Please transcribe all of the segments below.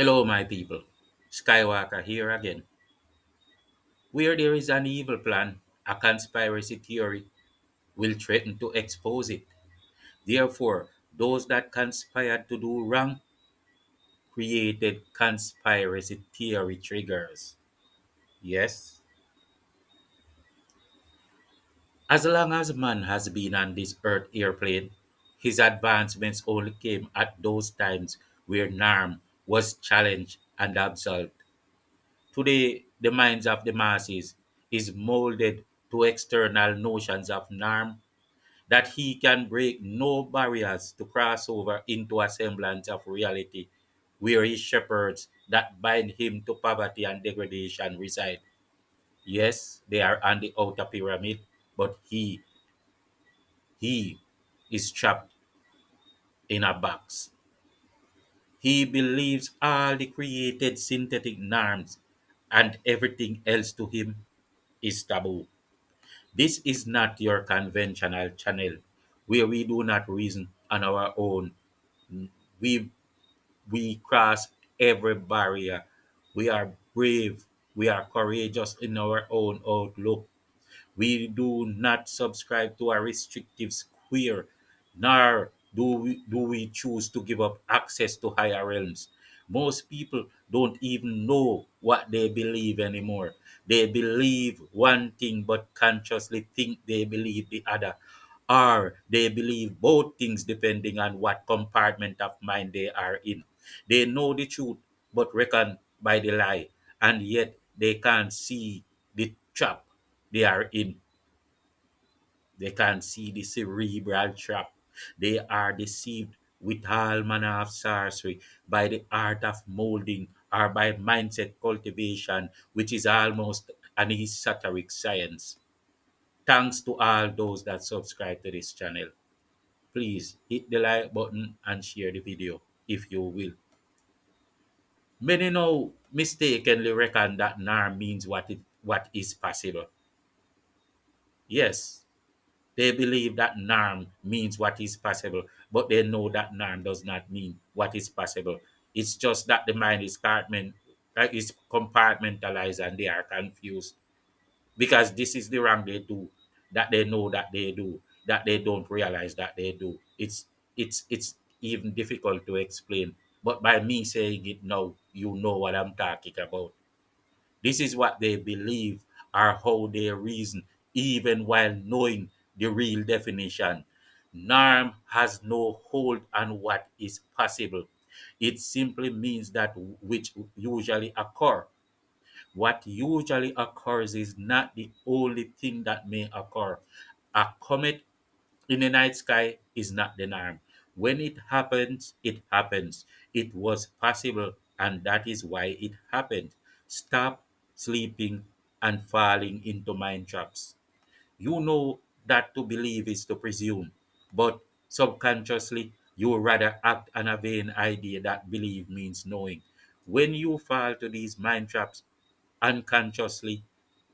Hello, my people. Skywalker here again. Where there is an evil plan, a conspiracy theory will threaten to expose it. Therefore, those that conspired to do wrong created conspiracy theory triggers. Yes? As long as man has been on this earth airplane, his advancements only came at those times where norm was challenged and absolved. Today, the minds of the masses is molded to external notions of norm that he can break no barriers to cross over into a semblance of reality where his shepherds that bind him to poverty and degradation reside. Yes, they are on the outer pyramid, but he is trapped in a box. He believes all the created synthetic norms and everything else to him is taboo. This is not your conventional channel where we do not reason on our own. We we cross every barrier. We are brave. We are courageous in our own outlook. We do not subscribe to a restrictive square, nor do we choose to give up access to higher realms. Most people don't even know what they believe anymore. They believe one thing but consciously think they believe the other, or they believe both things depending on what compartment of mind they are in. They know the truth but reckon by the lie, and yet they can't see the trap they are in. They can't see the cerebral trap. They are deceived with all manner of sorcery by the art of molding or by mindset cultivation, which is almost an esoteric science. Thanks to all those that subscribe to this channel. Please hit the like button and share the video if you will. Many now mistakenly reckon that norm means what is possible. Yes, they believe that norm means what is possible, but they know that norm does not mean what is possible. It's just that the mind is compartmentalized and they are confused because this is the wrong they do, that they know that they do, that they don't realize that they do. It's even difficult to explain. But by me saying it now, you know what I'm talking about. This is what they believe or how they reason, even while knowing the real definition. Norm has no hold on what is possible. It simply means that which usually occur. What usually occurs is not the only thing that may occur. A comet in the night sky is not the norm. When it happens, it happens. It was possible, and that is why it happened. Stop sleeping and falling into mind traps. You know that to believe is to presume, but subconsciously you rather act on a vain idea that believe means knowing. When you fall to these mind traps unconsciously,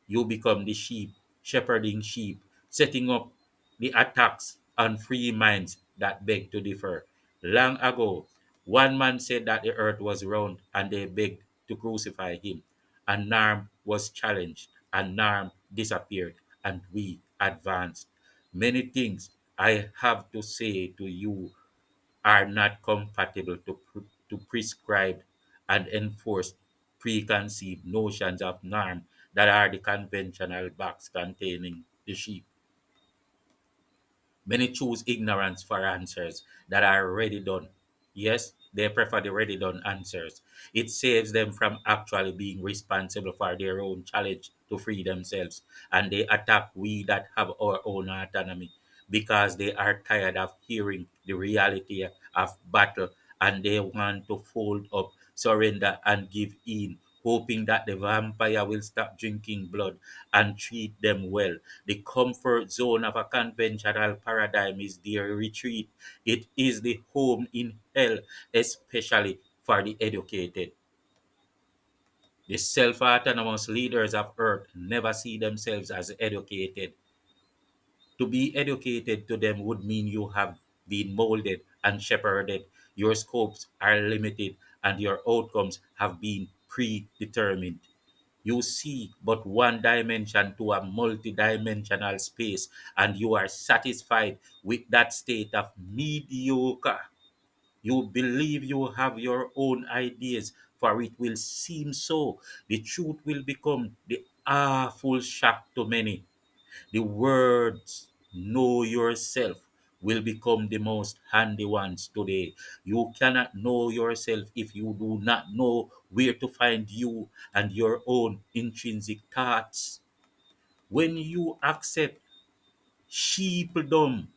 you become the sheep, shepherding sheep, setting up the attacks on free minds that beg to differ. Long ago, one man said that the earth was round and they begged to crucify him. And Narm was challenged, and Narm disappeared, and we advanced. Many things I have to say to you are not compatible to prescribe and enforce preconceived notions of norm that are the conventional box containing the sheep. Many choose ignorance for answers that are already done. Yes, they prefer the ready done answers. It saves them from actually being responsible for their own challenge to free themselves. And they attack we that have our own autonomy because they are tired of hearing the reality of battle and they want to fold up, surrender, and give in, hoping that the vampire will stop drinking blood and treat them well. The comfort zone of a conventional paradigm is their retreat. It is the home in hell, especially for the educated. The self autonomous leaders of earth never see themselves as educated. To be educated to them would mean you have been molded and shepherded. Your scopes are limited, and your outcomes have been predetermined. You see but one dimension to a multidimensional space, and you are satisfied with that state of mediocre. You believe you have your own ideas, for it will seem so. The truth will become the awful shock to many. The words know yourself will become the most handy ones today. You cannot know yourself if you do not know where to find you and your own intrinsic thoughts. When you accept sheepdom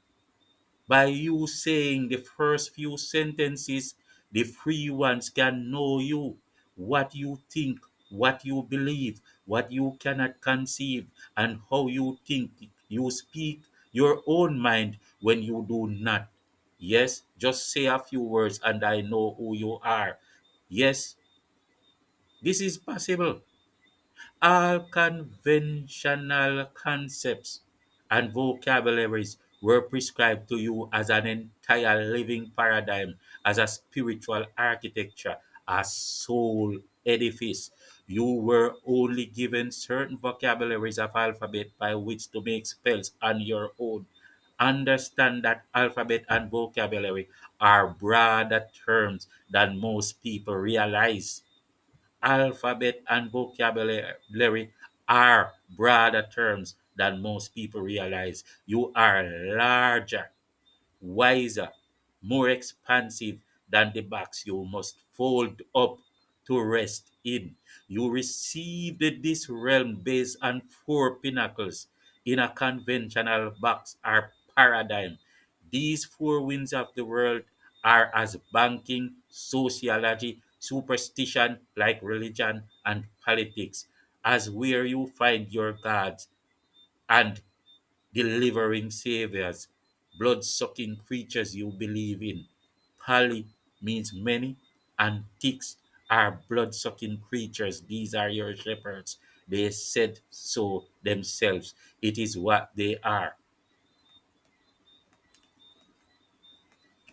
by you saying the first few sentences, the free ones can know you, what you think, what you believe, what you cannot conceive, and how you think. You speak your own mind when you do not. Yes, just say a few words and I know who you are. Yes, this is possible. All conventional concepts and vocabularies were prescribed to you as an entire living paradigm, as a spiritual architecture, a soul edifice. You were only given certain vocabularies of alphabet by which to make spells on your own. Understand that alphabet and vocabulary are broader terms than most people realize. Alphabet and vocabulary are broader terms than most people realize. You are larger, wiser, more expansive than the box you must fold up to rest in. You received this realm based on four pinnacles in a conventional box or paradigm. These four winds of the world are as banking, sociology, superstition like religion, and politics, as where you find your gods and delivering saviors, blood sucking creatures you believe in. Pali means many, and ticks are blood sucking creatures. These are your shepherds. They said so themselves. It is what they are.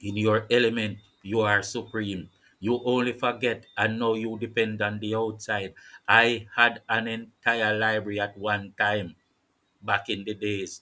In your element, you are supreme. You only forget and now you depend on the outside. I had an entire library at one time back in the days.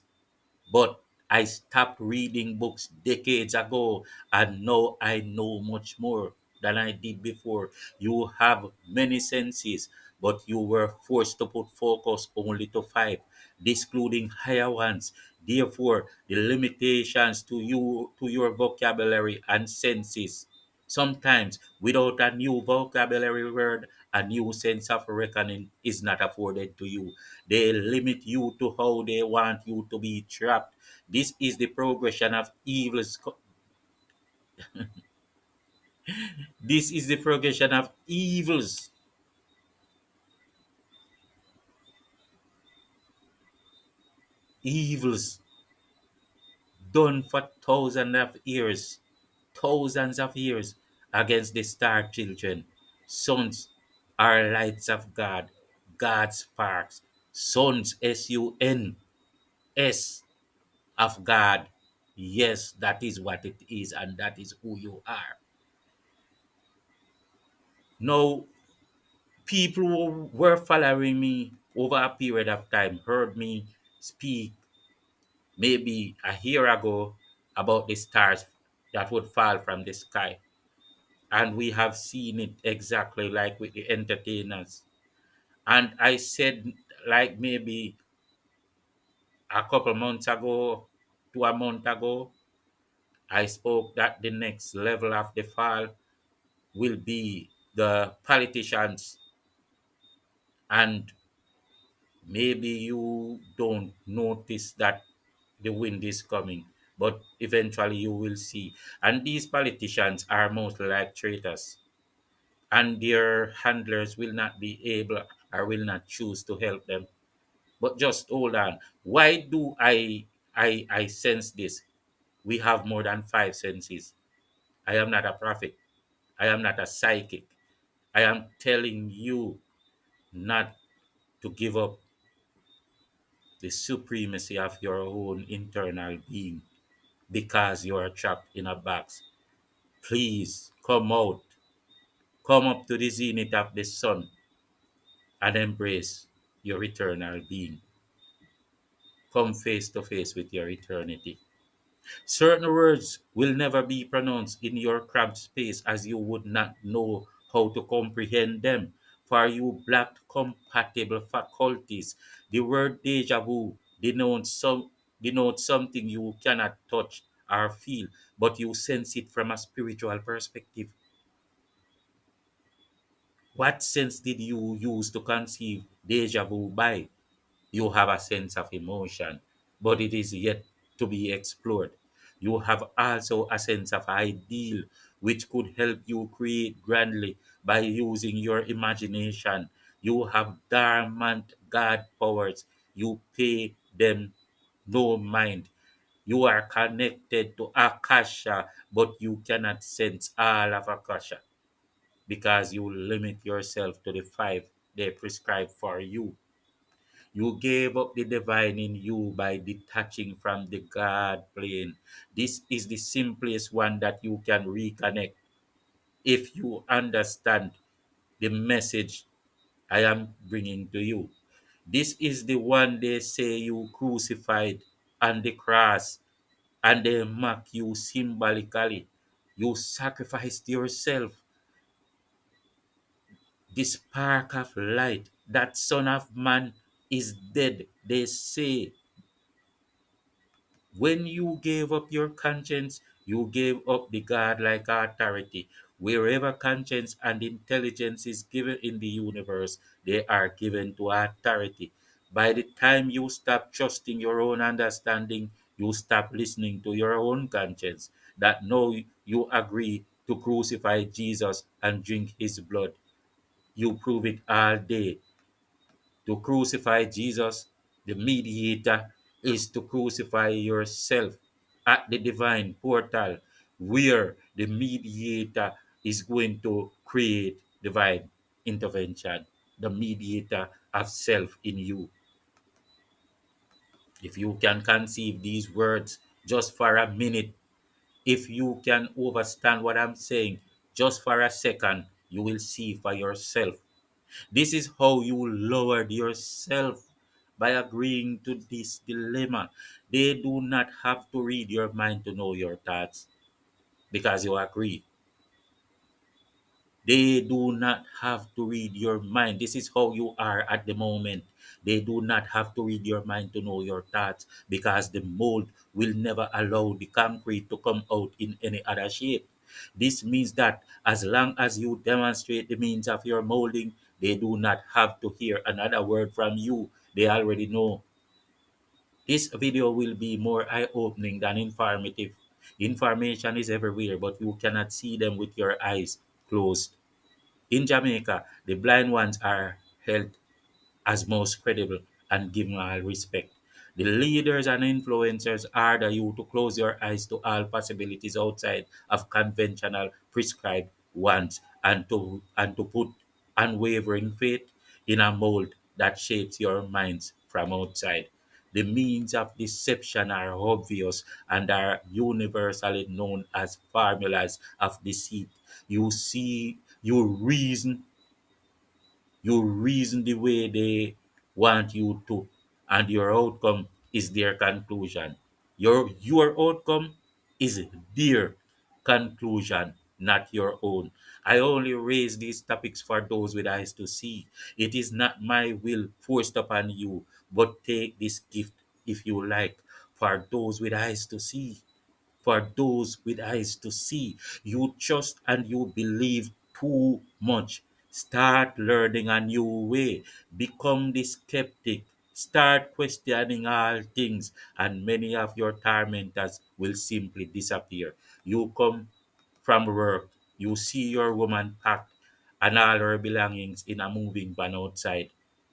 But I stopped reading books decades ago, and now I know much more than I did before. You have many senses, but you were forced to put focus only to five, excluding higher ones. Therefore, the limitations to your vocabulary and senses. Sometimes, without a new vocabulary word, a new sense of reckoning is not afforded to you. They limit you to how they want you to be trapped. This is the progression of evils. This is the progression of evils done for thousands of years against the star children. Sons are lights of God, God's sparks. Sons, SUNS, of God. Yes, that is what it is, and that is who you are. Now, people who were following me over a period of time heard me speak maybe a year ago about the stars that would fall from the sky. And we have seen it exactly like with the entertainers. And I said, like maybe a couple months ago to a month ago, I spoke that the next level of the fall will be the politicians, and maybe you don't notice that the wind is coming, but eventually you will see. And these politicians are mostly like traitors, and their handlers will not be able or will not choose to help them. But just hold on. Why do I sense this? We have more than five senses. I am not a prophet. I am not a psychic. I am telling you not to give up the supremacy of your own internal being because you are trapped in a box. Please come out. Come up to the zenith of the sun and embrace your eternal being. Come face to face with your eternity. Certain words will never be pronounced in your cramped space as you would not know how to comprehend them. For you lack compatible faculties. The word deja vu denotes something you cannot touch or feel, but you sense it from a spiritual perspective. What sense did you use to conceive deja vu by? You have a sense of emotion, but it is yet to be explored. You have also a sense of ideal, which could help you create grandly by using your imagination. You have dormant God powers. You pay them no mind. You are connected to Akasha, but you cannot sense all of Akasha because you limit yourself to the five they prescribe for you. You gave up the divine in you by detaching from the God plane. This is the simplest one that you can reconnect if you understand the message I am bringing to you. This is the one they say you crucified on the cross and they mock you symbolically. You sacrificed yourself, the spark of light. That Son of Man is dead, they say. When you gave up your conscience, you gave up the godlike authority. Wherever conscience and intelligence is given in the universe, they are given to authority. By the time you stop trusting your own understanding, you stop listening to your own conscience. That now you agree to crucify Jesus and drink his blood. You prove it all day. To crucify Jesus, the mediator, is to crucify yourself at the divine portal where the mediator is going to create divine intervention, the mediator of self in you. If you can conceive these words just for a minute, if you can understand what I'm saying just for a second, you will see for yourself. This is how you lowered yourself by agreeing to this dilemma. They do not have to read your mind to know your thoughts because you agree. They do not have to read your mind. This is how you are at the moment. They do not have to read your mind to know your thoughts because the mold will never allow the concrete to come out in any other shape. This means that as long as you demonstrate the means of your molding, they do not have to hear another word from you. They already know. This video will be more eye-opening than informative. Information is everywhere, but you cannot see them with your eyes closed. In Jamaica, the blind ones are held as most credible and given all respect. The leaders and influencers order you to close your eyes to all possibilities outside of conventional prescribed ones and to put unwavering faith in a mold that shapes your minds from outside. The means of deception are obvious and are universally known as formulas of deceit. You reason the way they want you to, and your outcome is their conclusion. Your outcome is their conclusion, not your own. I only raise these topics for those with eyes to see. It is not my will forced upon you, but take this gift if you like, for those with eyes to see. For those with eyes to see. You trust and you believe too much. Start learning a new way. Become the skeptic. Start questioning all things, and many of your tormentors will simply disappear. You come from work, you see your woman packed and all her belongings in a moving van outside.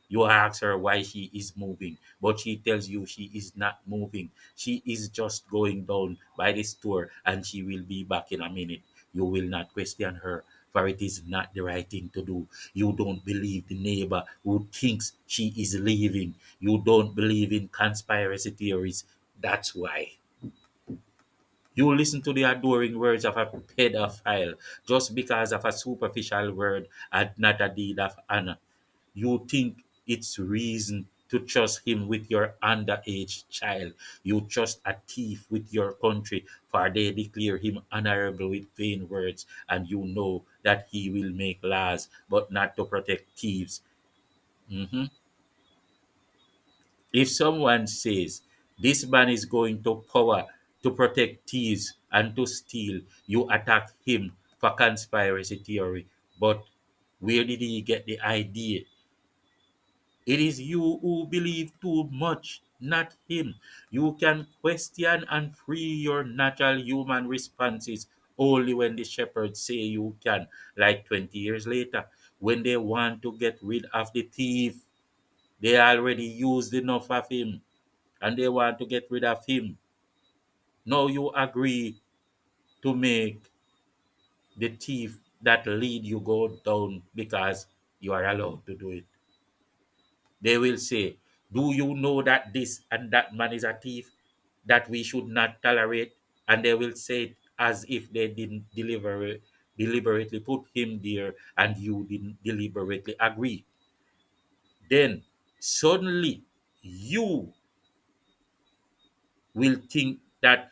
You ask her why she is moving, but she tells you she is not moving. She is just going down by the store and she will be back in a minute. You will not question her, for it is not the right thing to do. You don't believe the neighbor who thinks she is leaving. You don't believe in conspiracy theories. That's why. You listen to the adoring words of a pedophile just because of a superficial word and not a deed of honor. You think it's reason to trust him with your underage child. You trust a thief with your country, for they declare him honorable with vain words, and you know that he will make laws, but not to protect thieves. Mhm. If someone says this man is going to power to protect thieves and to steal, you attack him for conspiracy theory. But where did he get the idea? It is you who believe too much, not him. You can question and free your natural human responses only when the shepherds say you can, like 20 years later. When they want to get rid of the thief, they already used enough of him and they want to get rid of him. Now you agree to make the thief that lead you go down because you are allowed to do it. They will say, do you know that this and that man is a thief that we should not tolerate? And they will say it as if they didn't deliberately put him there and you didn't deliberately agree. Then suddenly you will think that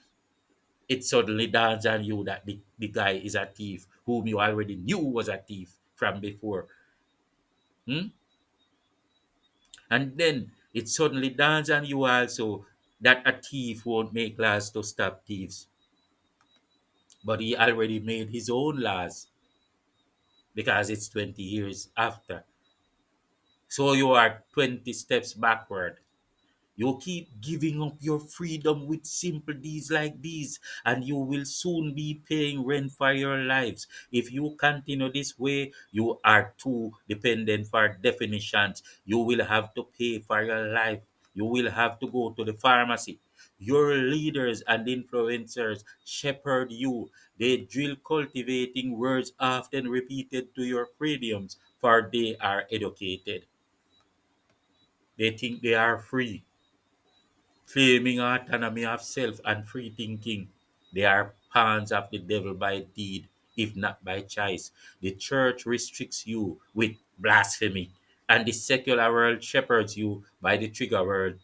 it suddenly dawns on you that the guy is a thief whom you already knew was a thief from before. Hmm? And then it suddenly dawns on you also that a thief won't make laws to stop thieves, but he already made his own laws because it's 20 years after. So you are 20 steps backward. You keep giving up your freedom with simple deeds like these, and you will soon be paying rent for your lives. If you continue this way, you are too dependent for definitions. You will have to pay for your life. You will have to go to the pharmacy. Your leaders and influencers shepherd you. They drill cultivating words often repeated to your craniums, for they are educated. They think they are free, claiming autonomy of self and free thinking. They are pawns of the devil by deed, if not by choice. The church restricts you with blasphemy, and the secular world shepherds you by the trigger word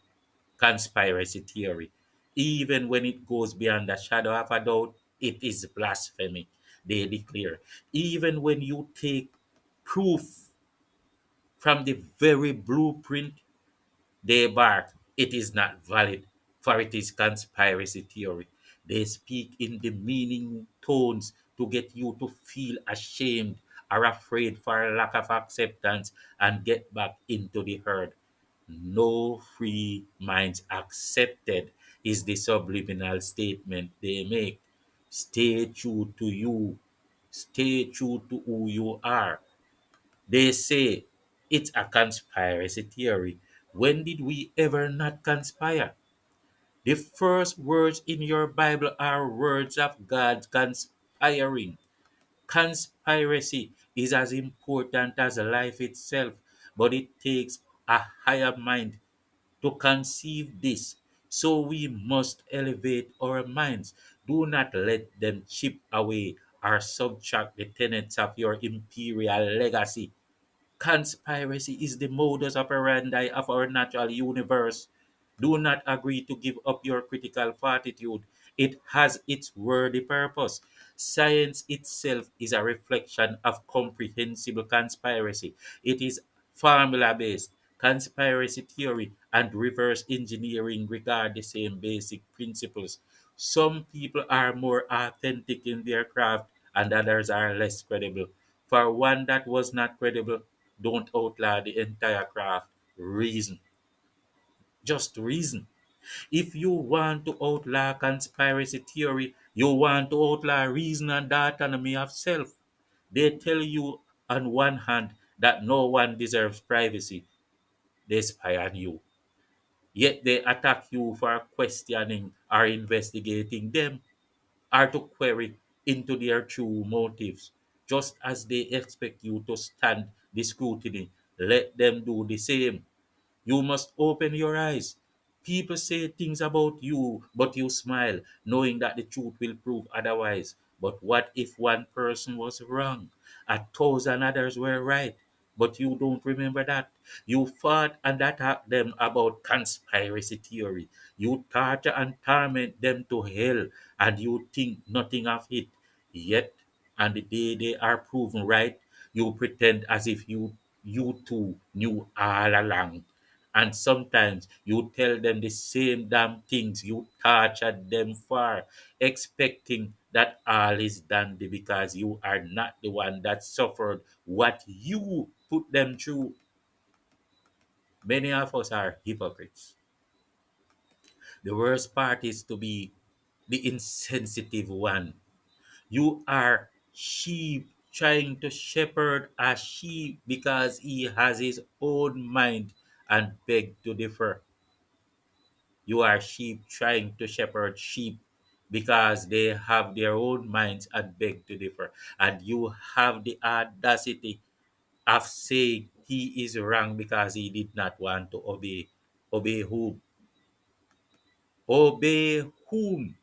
conspiracy theory. Even when it goes beyond the shadow of a doubt, it is blasphemy, they declare. Even when you take proof from the very blueprint they bark, it is not valid, for it is conspiracy theory. They speak in demeaning tones to get you to feel ashamed or afraid for lack of acceptance and get back into the herd. No free minds accepted is the subliminal statement they make. Stay true to you. Stay true to who you are. They say it's a conspiracy theory. When did we ever not conspire? The first words in your Bible are words of God conspiring. Conspiracy is as important as life itself, but it takes a higher mind to conceive this. So we must elevate our minds. Do not let them chip away or subtract the tenets of your imperial legacy. Conspiracy is the modus operandi of our natural universe. Do not agree to give up your critical fortitude. It has its worthy purpose. Science itself is a reflection of comprehensible conspiracy. It is formula based. Conspiracy theory and reverse engineering regard the same basic principles. Some people are more authentic in their craft and others are less credible. For one that was not credible, don't outlaw the entire craft. Reason. Just reason. If you want to outlaw conspiracy theory, you want to outlaw reason and the autonomy of self. They tell you on one hand that no one deserves privacy. They spy on you. Yet they attack you for questioning or investigating them or to query into their true motives. Just as they expect you to stand the scrutiny, let them do the same. You must open your eyes. People say things about you, but you smile, knowing that the truth will prove otherwise. But what if one person was wrong? 1,000 others were right, but you don't remember that. You fought and attacked them about conspiracy theory. You torture and torment them to hell, and you think nothing of it. Yet, on the day they are proven right, you pretend as if you too knew all along. And sometimes you tell them the same damn things you tortured them for, expecting that all is dandy because you are not the one that suffered what you put them through. Many of us are hypocrites. The worst part is to be the insensitive one. You are sheep trying to shepherd a sheep because he has his own mind and beg to differ. You are sheep trying to shepherd sheep because they have their own minds and beg to differ. And you have the audacity of saying he is wrong because he did not want to obey. Obey whom? Obey whom?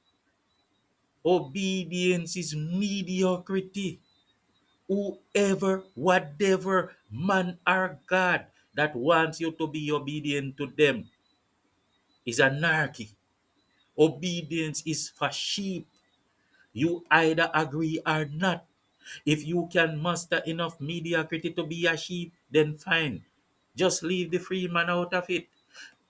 Obedience is mediocrity. Whoever, whatever man or God that wants you to be obedient to them is anarchy. Obedience is for sheep. You either agree or not. If you can muster enough mediocrity to be a sheep, then fine. Just leave the free man out of it.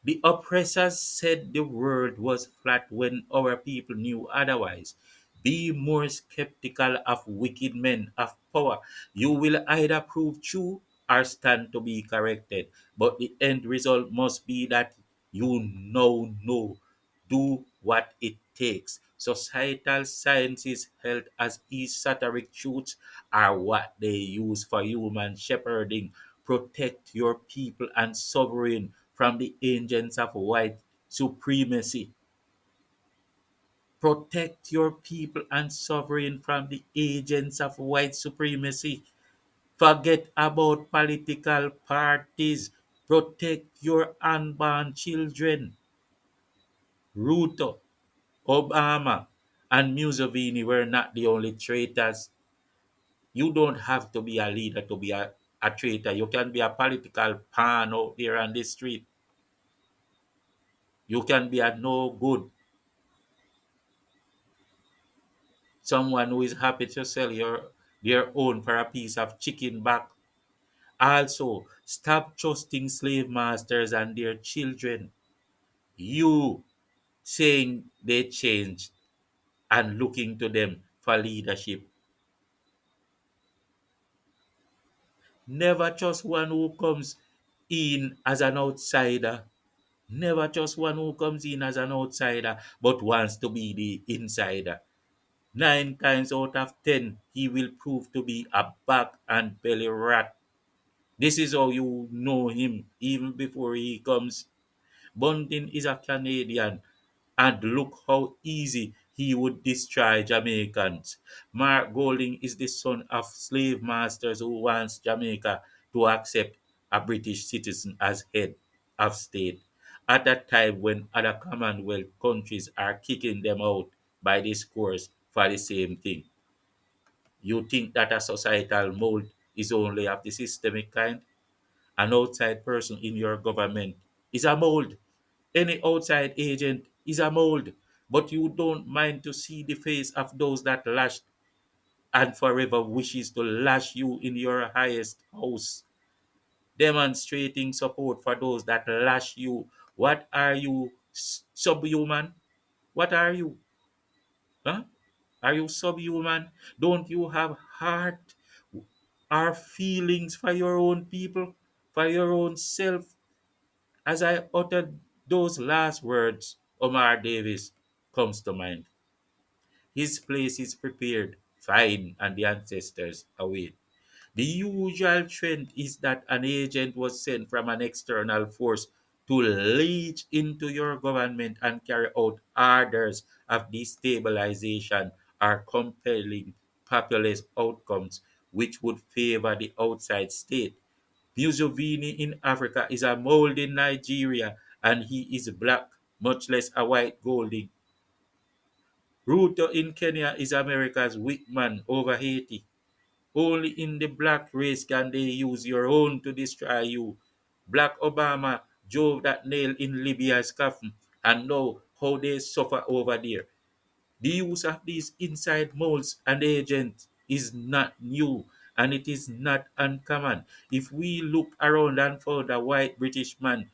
The oppressors said the world was flat when our people knew otherwise. Be more skeptical of wicked men of power. You will either prove true or stand to be corrected. But the end result must be that you now know. Do what it takes. Societal sciences held as esoteric truths are what they use for human shepherding. Protect your people and sovereign from the agents of white supremacy. Protect your people and sovereign from the agents of white supremacy. Forget about political parties. Protect your unborn children. Ruto, Obama, and Museveni were not the only traitors. You don't have to be a leader to be a traitor. You can be a political pawn out there on the street. You can be a no good, someone who is happy to sell their own for a piece of chicken back. Also, stop trusting slave masters and their children. You saying they changed and looking to them for leadership. Never trust one who comes in as an outsider. Never trust one who comes in as an outsider but wants to be the insider. 9 times out of 10, he will prove to be a back and belly rat. This is how you know him even before he comes. Bunting is a Canadian, and look how easy he would destroy Jamaicans. Mark Golding is the son of slave masters who wants Jamaica to accept a British citizen as head of state at a time when other Commonwealth countries are kicking them out by the scores for the same thing. You think that a societal mold is only of the systemic kind? An outside person in your government is a mold. Any outside agent is a mold. But you don't mind to see the face of those that lash and forever wishes to lash you in your highest house, demonstrating support for those that lash you. What are you, subhuman? What are you? Huh? Are you subhuman? Don't you have heart or feelings for your own people, for your own self? As I uttered those last words, Omar Davis comes to mind. His place is prepared, fine, and the ancestors await. The usual trend is that an agent was sent from an external force to leech into your government and carry out orders of destabilization or compelling populist outcomes which would favor the outside state. Museveni in Africa is a mold in Nigeria and he is black. much less a white golding. Ruto in Kenya is America's weak man over Haiti. Only in the black race can they use your own to destroy you. Black Obama drove that nail in Libya's coffin, and know how they suffer over there. The use of these inside molds and agents is not new, and it is not uncommon. If we look around and found a white British man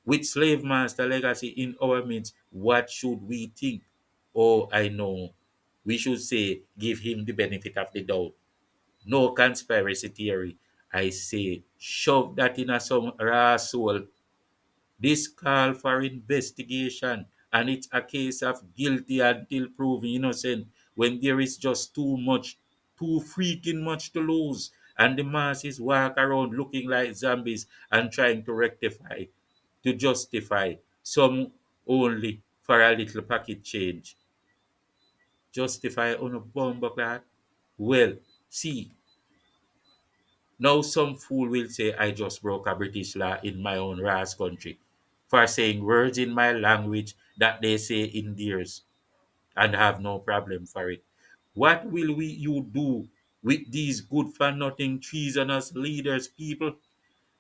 with slave master legacy in our midst, what should we think? Oh, I know. We should say, give him the benefit of the doubt. No conspiracy theory. I say, shove that in a some raw soul. This call for investigation, and it's a case of guilty until proven innocent when there is just too much, too freaking much to lose, and the masses walk around looking like zombies and trying to rectify, to justify, some only for a little pocket change. Justify on a bomb clot? Well, see, now some fool will say I just broke a British law in my own Ras country for saying words in my language that they say in theirs and have no problem for it. What will you do with these good for nothing treasonous leaders, people?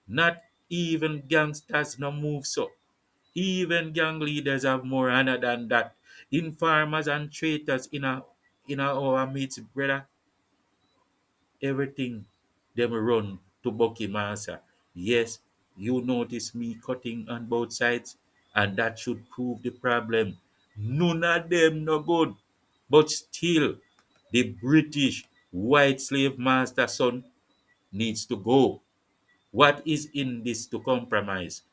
Not even gangsters no move so. Even gang leaders have more honor than that. Informers and traitors in our midst, brother. Everything them run to Bucky Massa. Yes, you notice me cutting on both sides, and that should prove the problem. None of them no good. But still, the British white slave master son needs to go. What is in this to compromise?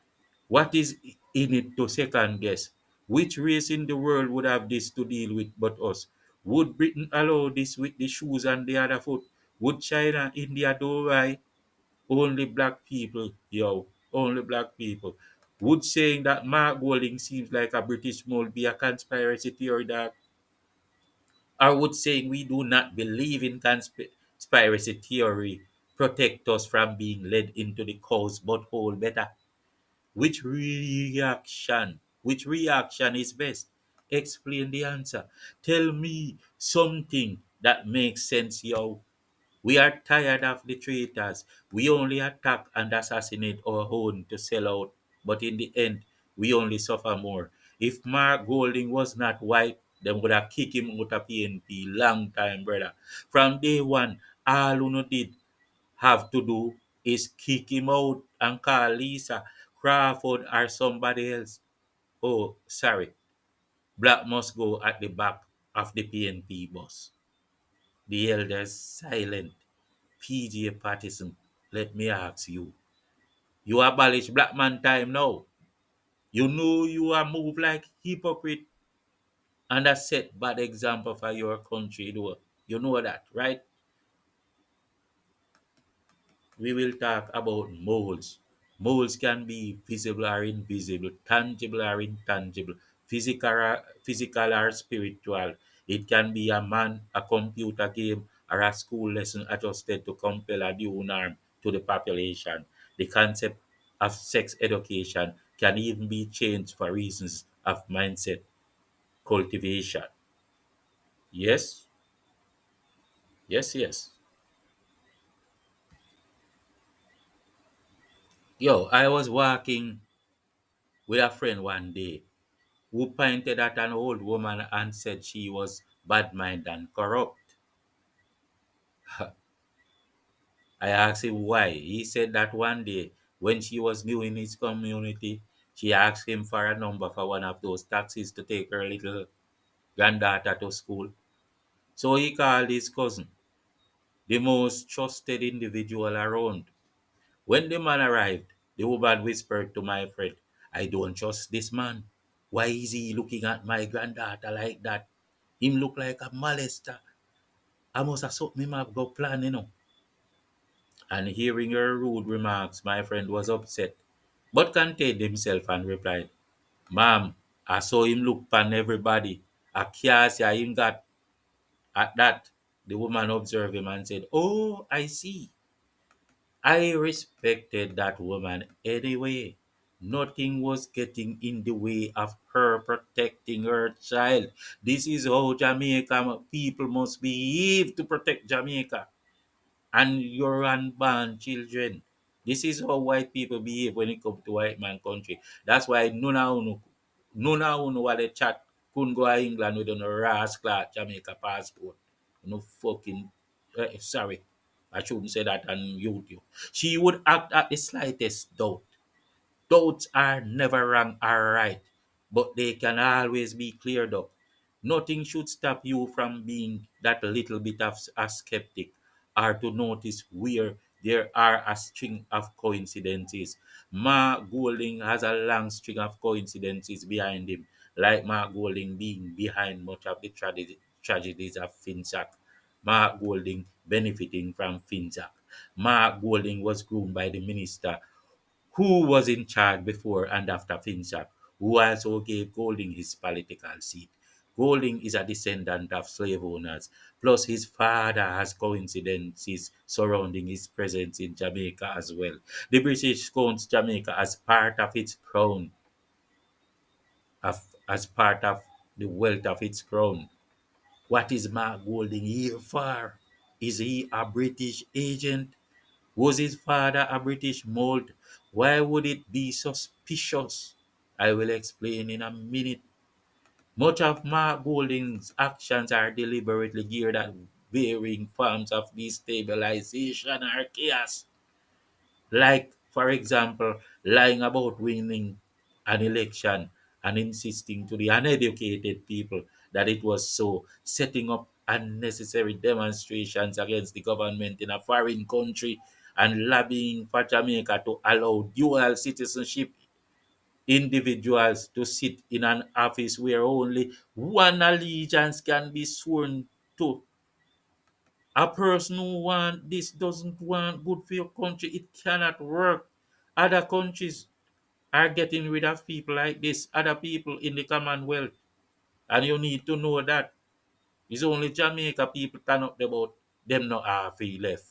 What is in it to second guess? Which race in the world would have this to deal with but us? Would Britain allow this with the shoes on the other foot? Would China, India do right? Only black people, yo, only black people. Would saying that Mark Golding seems like a British mole be a conspiracy theory that, or would saying we do not believe in conspiracy theory protect us from being led into the cow's butthole better? Which reaction is best? Explain the answer. Tell me something that makes sense, yo. We are tired of the traitors. We only attack and assassinate our own to sell out, but in the end, we only suffer more. If Mark Golding was not white, then would have kicked him out of PNP long time, brother. From day one, all Uno did have to do is kick him out and call Lisa Crawford or somebody else. Oh, sorry. Black must go at the back of the PNP bus. The elders silent. PJ Patterson, let me ask you. You abolish black man time now. You know you are move like hypocrite and a set bad example for your country. You know that, right? We will talk about molds. Molds can be visible or invisible, tangible or intangible, physical or spiritual. It can be a man, a computer game, or a school lesson adjusted to compel a new norm to the population. The concept of sex education can even be changed for reasons of mindset cultivation. Yes, yes, yes. Yo, I was walking with a friend one day who pointed at an old woman and said she was bad minded and corrupt. I asked him why. He said that one day, when she was new in his community, she asked him for a number for one of those taxis to take her little granddaughter to school. So he called his cousin, the most trusted individual around. When the man arrived, the woman whispered to my friend, I don't trust this man. Why is he looking at my granddaughter like that? Him look like a molester. I must have something him have got plan, And hearing her rude remarks, my friend was upset, but contained himself and replied, Ma'am, I saw him look pan everybody. I can't say him got at that. The woman observed him and said, Oh, I see. I respected that woman anyway. Nothing was getting in the way of her protecting her child. This is how Jamaica people must behave to protect Jamaica and your unborn children. This is how white people behave when it comes to white man country. That's why none of what they chat couldn't go to England with a rascal Jamaica passport. No fucking sorry. I shouldn't say that on YouTube. She would act at the slightest doubt. Doubts are never wrong or right, but they can always be cleared up. Nothing should stop you from being that little bit of a skeptic or to notice where there are a string of coincidences. Mark Golding has a long string of coincidences behind him, like Mark Golding being behind much of the tragedies of FINSAC. Mark Golding benefiting from FINSAC. Mark Golding was groomed by the minister who was in charge before and after FINSAC, who also gave Golding his political seat. Golding is a descendant of slaveowners, plus his father has coincidences surrounding his presence in Jamaica as well. The British counts Jamaica as part of its crown, as part of the wealth of its crown. What is Mark Golding here for? Is he a British agent? Was his father a British mold? Why would it be suspicious? I will explain in a minute. Much of Mark Golding's actions are deliberately geared at varying forms of destabilization or chaos. Like, for example, lying about winning an election and insisting to the uneducated people that it was so, setting up unnecessary demonstrations against the government in a foreign country, and lobbying for Jamaica to allow dual citizenship individuals to sit in an office where only one allegiance can be sworn to. A person who want this doesn't want good for your country. It cannot work. Other countries are getting rid of people like this, other people in the Commonwealth. And you need to know that. It's only Jamaica people turn up the boat, them not half left.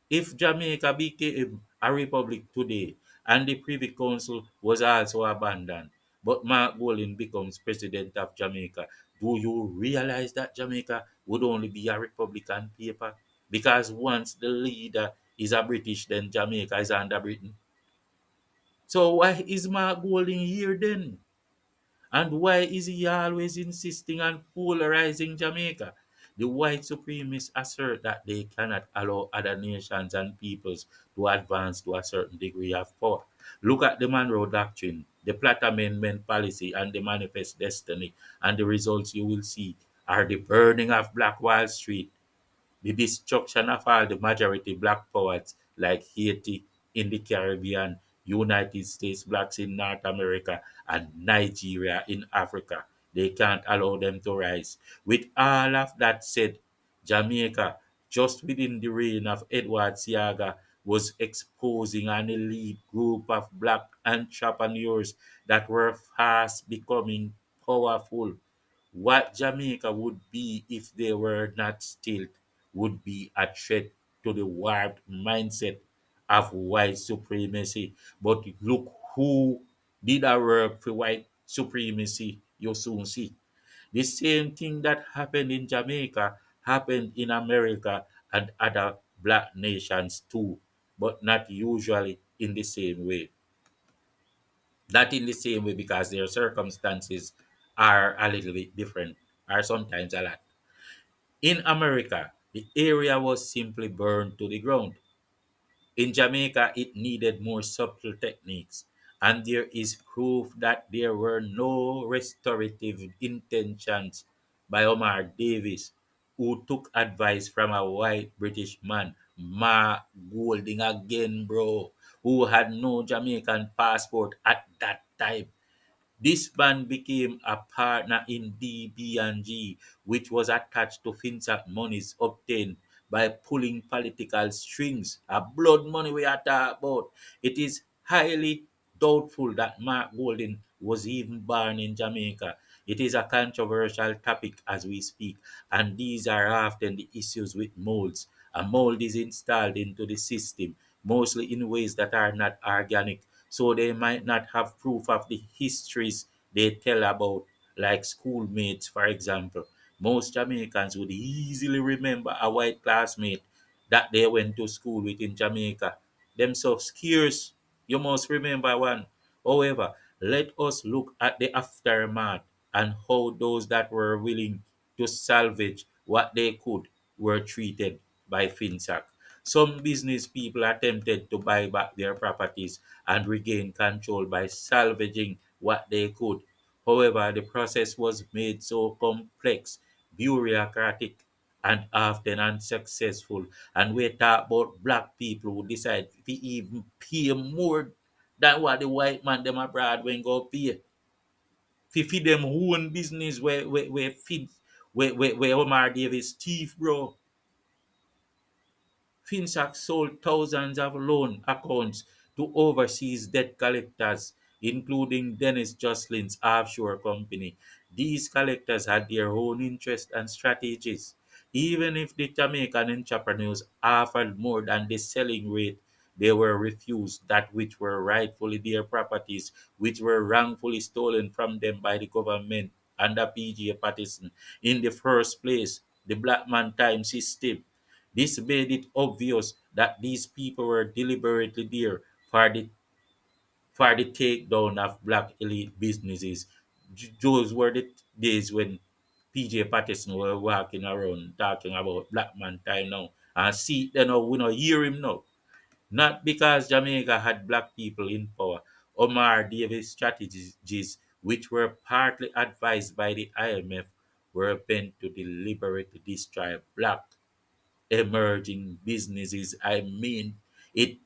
If Jamaica became a republic today and the Privy Council was also abandoned, but Mark Golding becomes president of Jamaica, do you realize that Jamaica would only be a republic on paper? Because once the leader is a British, then Jamaica is under Britain. So why is Mark Golding here then? And why is he always insisting on polarizing Jamaica? The white supremacists assert that they cannot allow other nations and peoples to advance to a certain degree of power. Look at the Monroe Doctrine, the Platt Amendment policy, and the Manifest Destiny, and the results you will see are the burning of Black Wall Street, the destruction of all the majority black powers like Haiti in the Caribbean, United States blacks in North America, and Nigeria in Africa. They can't allow them to rise. With all of that said, Jamaica, just within the reign of Edward Siaga, was exposing an elite group of black entrepreneurs that were fast becoming powerful. What Jamaica would be if they were not still would be a threat to the warped mindset of white supremacy. But look who did a work for white supremacy, you soon see. The same thing that happened in Jamaica happened in America and other black nations too, but not usually in the same way. Not in the same way because their circumstances are a little bit different, or sometimes a lot. In America, the area was simply burned to the ground. In Jamaica, it needed more subtle techniques, and there is proof that there were no restorative intentions by Omar Davis, who took advice from a white British man, Ma Golding again, bro, who had no Jamaican passport at that time. This band became a partner in DB&G, which was attached to FINSAC monies obtained by pulling political strings. A blood money we are talking about. It is highly doubtful that Mark Golding was even born in Jamaica. It is a controversial topic as we speak, and these are often the issues with molds. A mold is installed into the system, mostly in ways that are not organic, so they might not have proof of the histories they tell about, like schoolmates, for example. Most Jamaicans would easily remember a white classmate that they went to school with in Jamaica. Them so scarce, you must remember one. However, let us look at the aftermath and how those that were willing to salvage what they could were treated by FINSAC. Some business people attempted to buy back their properties and regain control by salvaging what they could. However, the process was made so complex, bureaucratic, and often unsuccessful. And we talk about black people who decide to even pay more than what the white man them abroad when go pay. Fi feed them own business where feed where Omar Davis thief, bro. FinSac sold thousands of loan accounts to overseas debt collectors, including Dennis Jocelyn's offshore company. These collectors had their own interests and strategies. Even if the Jamaican entrepreneurs offered more than the selling rate, they were refused that which were rightfully their properties, which were wrongfully stolen from them by the government under PJ Patterson. In the first place, the black man time system. This made it obvious that these people were deliberately there for the takedown of black elite businesses. Those were the days when PJ Patterson were walking around talking about black man time now. And see, you know, we don't hear him now. Not because Jamaica had black people in power. Omar Davis' strategies, which were partly advised by the IMF, were bent to deliberately destroy black emerging businesses. I mean, it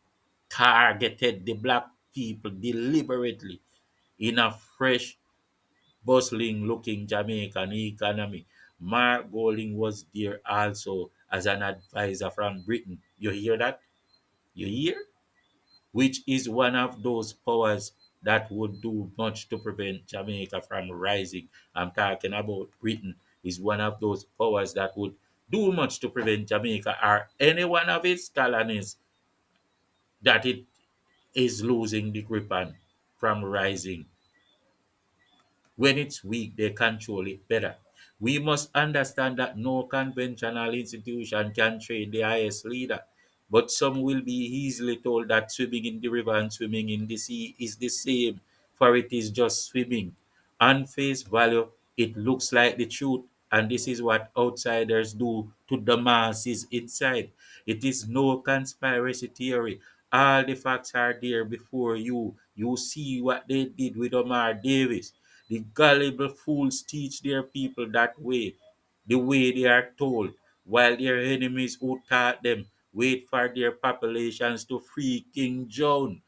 targeted the black people deliberately in a fresh, bustling looking Jamaican economy. Mark Golding was there also as an advisor from Britain. You hear that? You hear? Which is one of those powers that would do much to prevent Jamaica from rising. I'm talking about Britain is one of those powers that would do much to prevent Jamaica or any one of its colonies that it is losing the grip on from rising. When it's weak, they control it better. We must understand that no conventional institution can train the highest leader, but some will be easily told that swimming in the river and swimming in the sea is the same, for it is just swimming. On face value, it looks like the truth, and this is what outsiders do to the masses inside. It is no conspiracy theory. All the facts are there before you. You see what they did with Omar Davis. The gullible fools teach their people that way, the way they are told, while their enemies who taught them wait for their populations to freaking drown,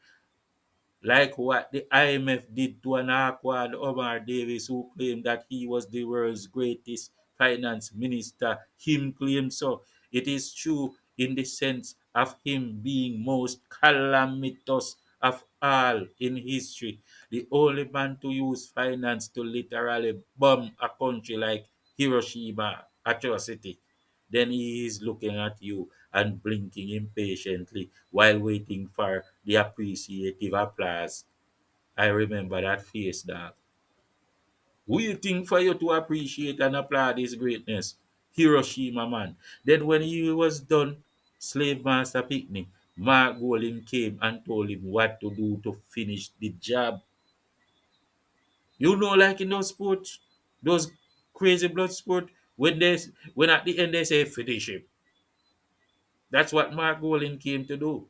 like what the IMF did to an awkward Omar Davis who claimed that he was the world's greatest finance minister. Him claimed so. It is true in the sense of him being most calamitous of all in history, the only man to use finance to literally bomb a country like Hiroshima atrocity. Then he is looking at you and blinking impatiently while waiting for the appreciative applause. I remember that face, dog. Waiting for you to appreciate and applaud his greatness. Hiroshima, man. Then when he was done, slave master picnic, Mark Golding came and told him what to do to finish the job. You know, like in those sports, those crazy blood sport, when at the end they say finish him. That's what Mark Golding came to do.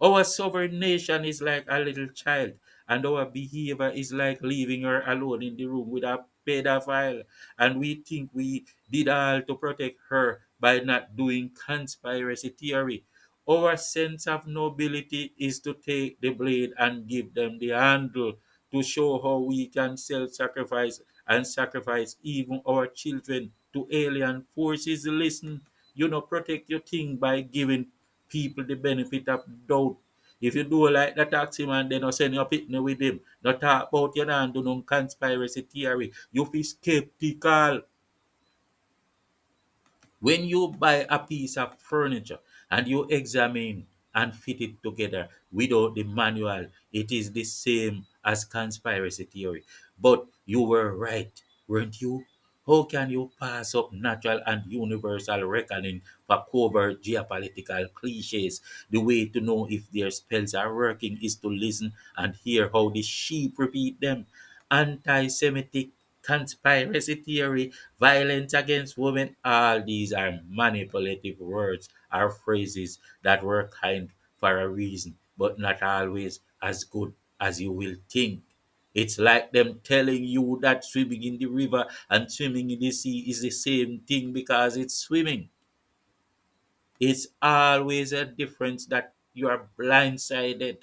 Our sovereign nation is like a little child, and our behavior is like leaving her alone in the room with a pedophile. And we think we did all to protect her by not doing conspiracy theory. Our sense of nobility is to take the blade and give them the handle to show how we can self sacrifice and sacrifice even our children to alien forces. Listen, you know, protect your thing by giving people the benefit of doubt. If you do like the taxi man, then you send your pitney with him. Not talk about you and do no conspiracy theory. You feel skeptical. When you buy a piece of furniture and you examine and fit it together without the manual. It is the same as conspiracy theory. But you were right, weren't you? How can you pass up natural and universal reckoning for covert geopolitical cliches? The way to know if their spells are working is to listen and hear how the sheep repeat them. Anti-Semitic, conspiracy theory, violence against women, all these are manipulative words or phrases that were kind for a reason, but not always as good as you will think. It's like them telling you that swimming in the river and swimming in the sea is the same thing because it's swimming. It's always a difference that you are blindsided.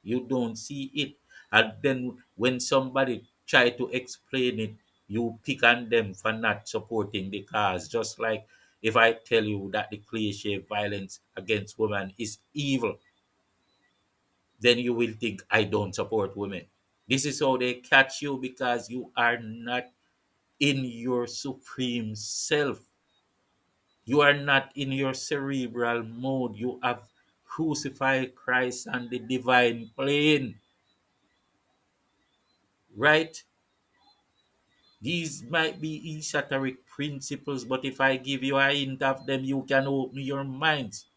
You don't see it. And then when somebody try to explain it, you pick on them for not supporting the cause. Just like if I tell you that the cliche violence against women is evil, then you will think I don't support women. This is how they catch you because you are not in your supreme self. You are not in your cerebral mode. You have crucified Christ on the divine plane, right? These might be esoteric principles, but if I give you a hint of them, you can open your minds.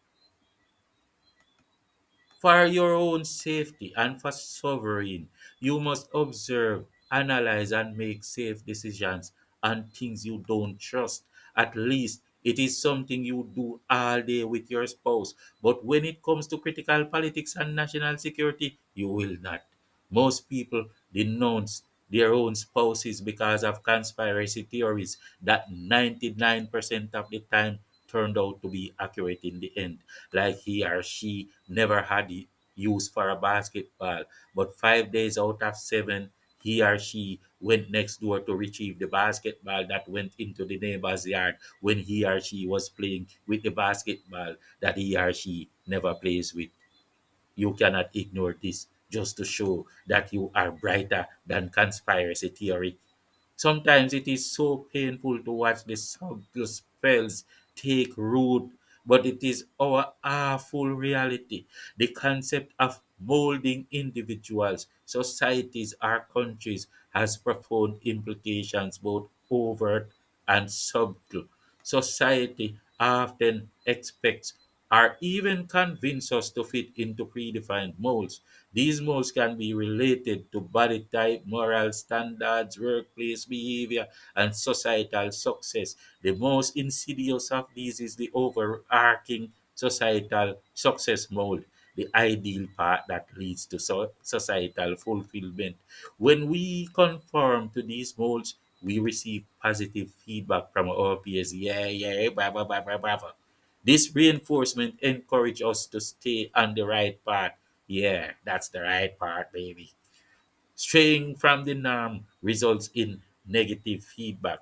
For your own safety and for sovereign, you must observe, analyze, and make safe decisions on things you don't trust. At least it is something you do all day with your spouse. But when it comes to critical politics and national security, you will not. Most people denounce their own spouses because of conspiracy theories that 99% of the time turned out to be accurate in the end, like he or she never had it used for a basketball, but 5 days out of 7, he or she went next door to retrieve the basketball that went into the neighbor's yard when he or she was playing with the basketball that he or she never plays with. You cannot ignore this just to show that you are brighter than conspiracy theory. Sometimes it is so painful to watch the subtle spells take root, but it is our awful reality. The concept of molding individuals, societies, or countries has profound implications, both overt and subtle. Society often expects or even convince us to fit into predefined molds. These molds can be related to body type, moral standards, workplace behavior, and societal success. The most insidious of these is the overarching societal success mold, the ideal path that leads to societal fulfillment. When we conform to these molds, we receive positive feedback from our peers. Yeah, yeah, bravo, bravo, bravo. This reinforcement encourages us to stay on the right path. Yeah, that's the right path, baby. Straying from the norm results in negative feedback.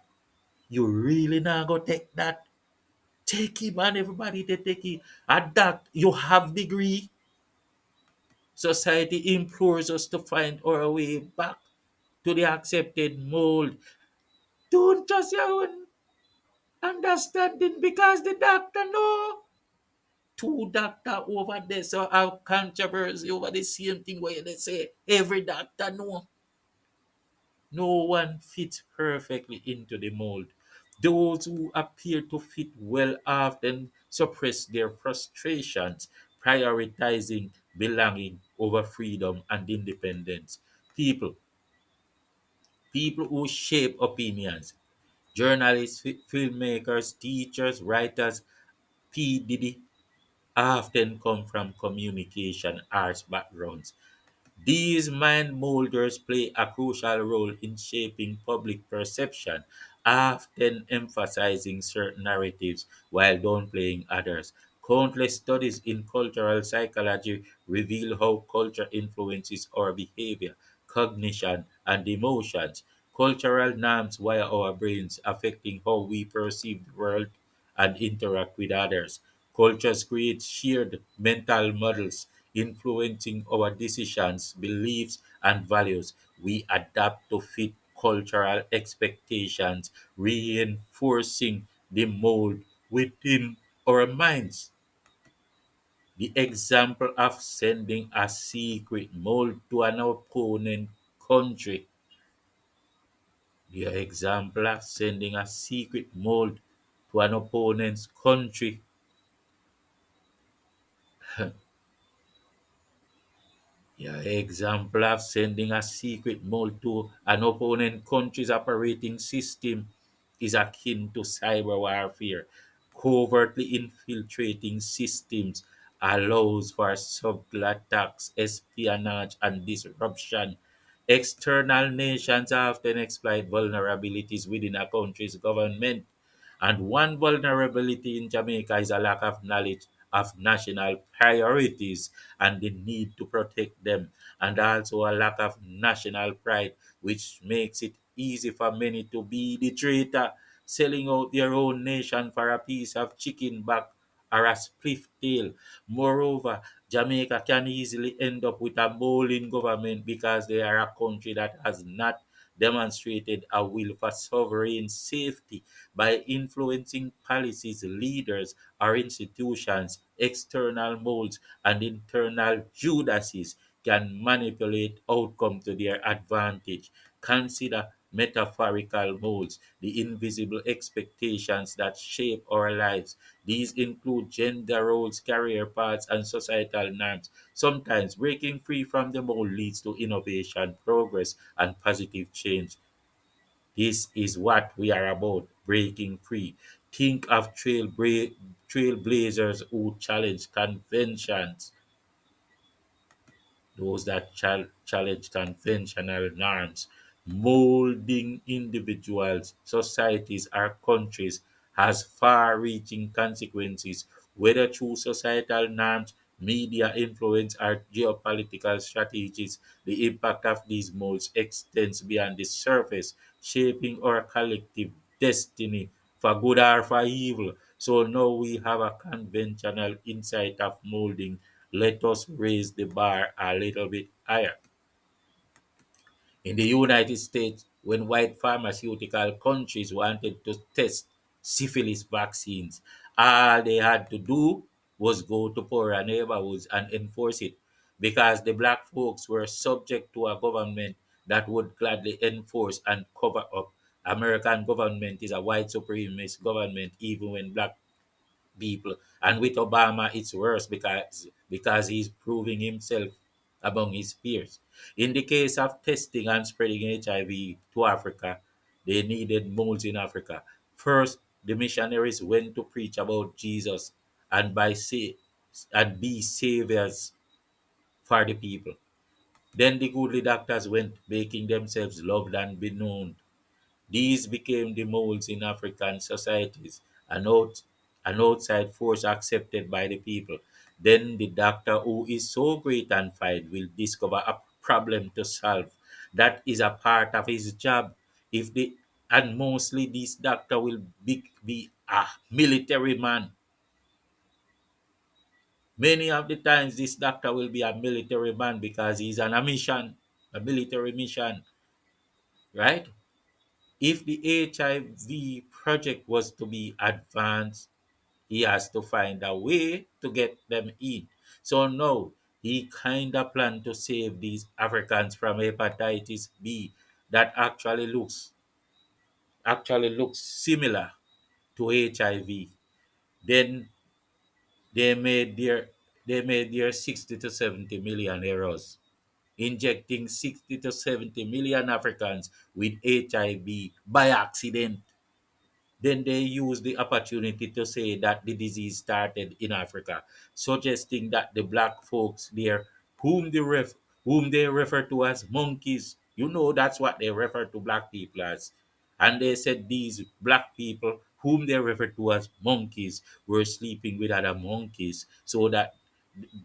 You really not gonna take that? Take it, man. Everybody they take it. Adapt. You have degree. Society implores us to find our way back to the accepted mold. Don't trust your own understanding because the doctor know. Two doctor over there so have controversy over the same thing where they say every doctor know. No one fits perfectly into the mold. Those who appear to fit well often suppress their frustrations, prioritizing belonging over freedom and independence. People, people who shape opinions, journalists, filmmakers, teachers, writers, PDD often come from communication arts backgrounds. These mind molders play a crucial role in shaping public perception, often emphasizing certain narratives while downplaying others. Countless studies in cultural psychology reveal how culture influences our behavior, cognition, and emotions. Cultural norms wire our brains, affecting how we perceive the world and interact with others. Cultures create shared mental models influencing our decisions, beliefs, and values. We adapt to fit cultural expectations, reinforcing the mold within our minds. The example of sending a secret mold to an opponent country. The example of sending a secret mold to an opponent's country. Yeah, example of sending a secret mold to an opponent country's operating system is akin to cyber warfare. Covertly infiltrating systems allows for subtle attacks, espionage, and disruption. External nations often exploit vulnerabilities within a country's government, and one vulnerability in Jamaica is a lack of knowledge of national priorities and the need to protect them, and also a lack of national pride, which makes it easy for many to be the traitor, selling out their own nation for a piece of chicken back or a spliff tail. Moreover, Jamaica can easily end up with a bowling government because they are a country that has not demonstrated a will for sovereign safety by influencing policies, leaders, or institutions. External molds and internal Judases can manipulate outcome to their advantage. Consider metaphorical molds, the invisible expectations that shape our lives. These include gender roles, career paths, and societal norms. Sometimes breaking free from the mold leads to innovation, progress, and positive change. This is what we are about, breaking free. Think of trailblazers who challenge conventions, those that challenge conventional norms. Molding individuals, societies, or countries has far reaching consequences, whether through societal norms, media influence, or geopolitical strategies. The impact of these molds extends beyond the surface, shaping our collective destiny for good or for evil. So now we have a conventional insight of molding. Let us raise the bar a little bit higher. In the United States, when white pharmaceutical countries wanted to test syphilis vaccines, all they had to do was go to poorer neighborhoods and enforce it because the black folks were subject to a government that would gladly enforce and cover up. American government is a white supremacist government even when black people. And with Obama, it's worse because he's proving himself among his peers. In the case of testing and spreading HIV to Africa, they needed molds in Africa. First, the missionaries went to preach about Jesus and and be saviors for the people. Then the goodly doctors went making themselves loved and be known. These became the molds in African societies, an, out, an outside force accepted by the people. Then the doctor who is so great and fine will discover a problem to solve. That is a part of his job. If the and mostly this doctor will be a military man. Many of the times this doctor will be a military man because he's on a military mission, right? If the HIV project was to be advanced, he has to find a way to get them in. So now he kind of planned to save these Africans from hepatitis B that actually looks similar to HIV. Then they made their they made their 60 to 70 million euros, injecting 60 to 70 million Africans with HIV by accident. Then they used the opportunity to say that the disease started in Africa, suggesting that the black folks there, whom whom they refer to as monkeys, that's what they refer to black people as. And they said these black people, whom they refer to as monkeys, were sleeping with other monkeys, so that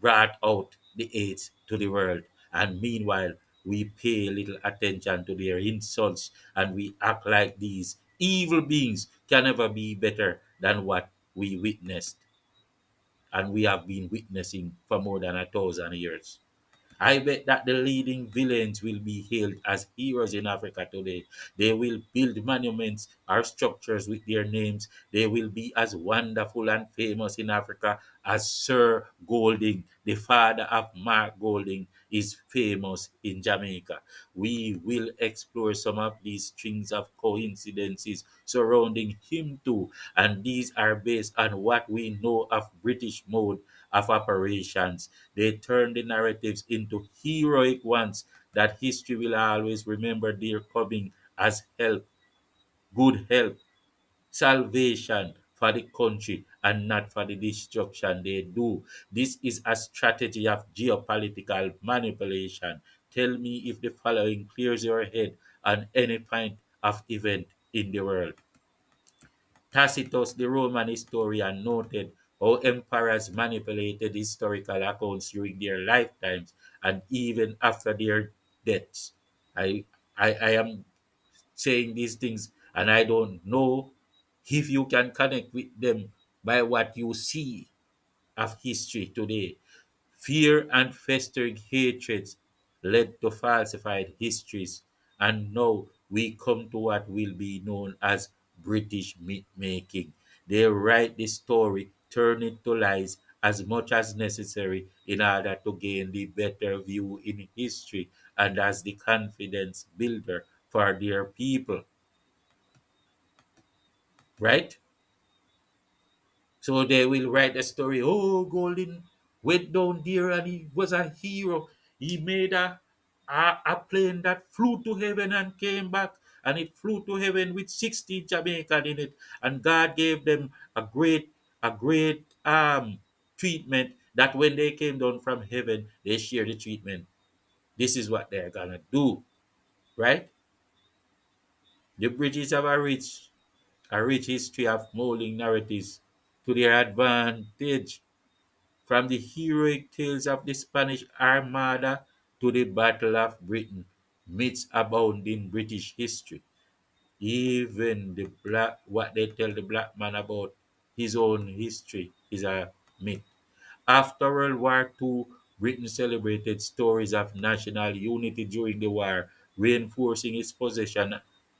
brought out the AIDS to the world. And meanwhile, we pay little attention to their insults and we act like these evil beings can never be better than what we witnessed and we have been witnessing for more than 1,000 years. I bet that the leading villains will be hailed as heroes in Africa today. They will build monuments or structures with their names. They will be as wonderful and famous in Africa as Sir Golding, the father of Mark Golding, is famous in Jamaica. We will explore some of these strings of coincidences surrounding him too, and these are based on what we know of British mode of operations. They turn the narratives into heroic ones that history will always remember their coming as help, good help, salvation for the country and not for the destruction they do. This is a strategy of geopolitical manipulation. Tell me if the following clears your head on any point of event in the world. Tacitus, the Roman historian, noted how emperors manipulated historical accounts during their lifetimes and even after their deaths. I, I am saying these things and I don't know if you can connect with them by what you see of history today. Fear and festering hatreds led to falsified histories, and now we come to what will be known as British myth making. They write the story, turn it to lies as much as necessary in order to gain the better view in history and as the confidence builder for their people, right? So they will write a story. Oh, Golden went down there and he was a hero. He made a plane that flew to heaven and came back, and it flew to heaven with 60 Jamaican in it. And God gave them a great treatment that when they came down from heaven, they share the treatment. This is what they're gonna do, right? The British have a rich history of molding narratives to their advantage. From the heroic tales of the Spanish Armada to the Battle of Britain, myths abound in British history. Even what they tell the black man about his own history is a myth. After World War II, Britain celebrated stories of national unity during the war, reinforcing its position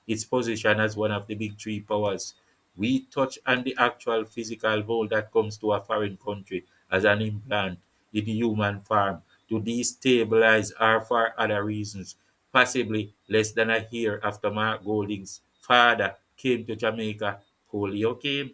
as one of the big three powers. We touch on the actual physical role that comes to a foreign country as an implant in the human form to destabilize or for other reasons. Possibly less than a year after Mark Golding's father came to Jamaica, polio came.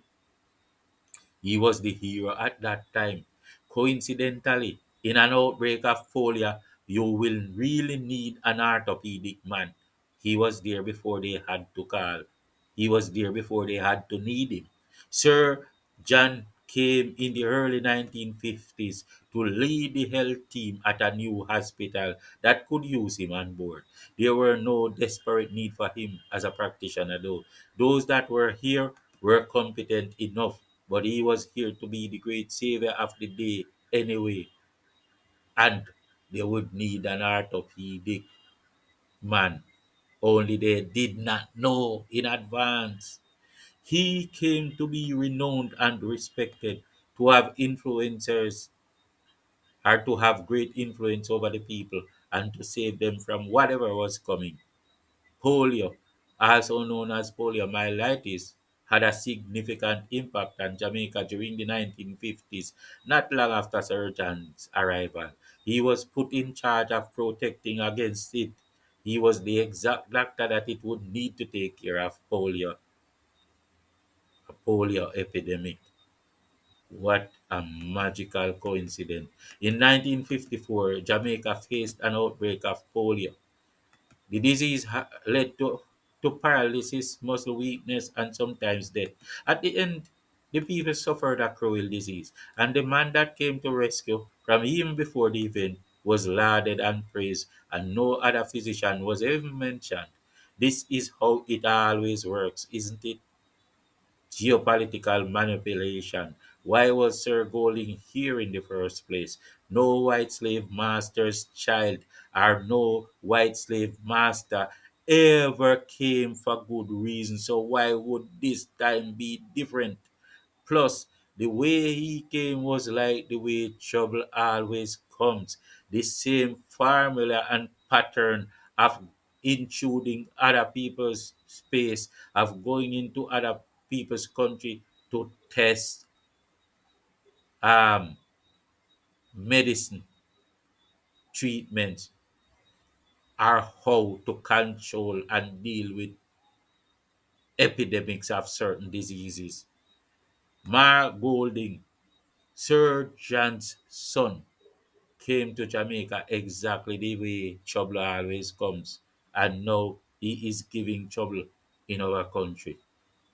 He was the hero at that time. Coincidentally, in an outbreak of polio, you will really need an orthopedic man. He was there before they had to call. He was there before they had to need him. Sir John came in the early 1950s to lead the health team at a new hospital that could use him on board. There were no desperate need for him as a practitioner, though. Those that were here were competent enough, but he was here to be the great savior of the day anyway, and they would need an orthopedic man. Only they did not know in advance. He came to be renowned and respected, to have influencers or to have great influence over the people and to save them from whatever was coming. Polio, also known as poliomyelitis, had a significant impact on Jamaica during the 1950s, not long after Sir John's arrival. He was put in charge of protecting against it. He was the exact doctor that it would need to take care of a polio epidemic. What a magical coincidence. In 1954, Jamaica faced an outbreak of polio. The disease led to paralysis, muscle weakness, and sometimes death. At the end, the people suffered a cruel disease, and the man that came to rescue from even before the event was lauded and praised, and no other physician was even mentioned. This is how it always works, isn't it? Geopolitical manipulation. Why was Sir Golding here in the first place? No white slave master's child or no white slave master ever came for good reason. So why would this time be different? Plus, The way he came was like the way trouble always comes. The same formula and pattern of intruding other people's space, of going into other people's country to test um, medicine, treatment, or how to control and deal with epidemics of certain diseases. Mark Golding, Sir John's son, came to Jamaica exactly the way trouble always comes, and now he is giving trouble in our country.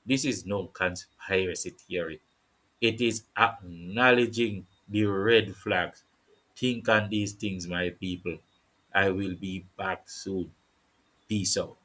This is no conspiracy theory. It is acknowledging the red flags. Think on these things, my people. I will be back soon. Peace out.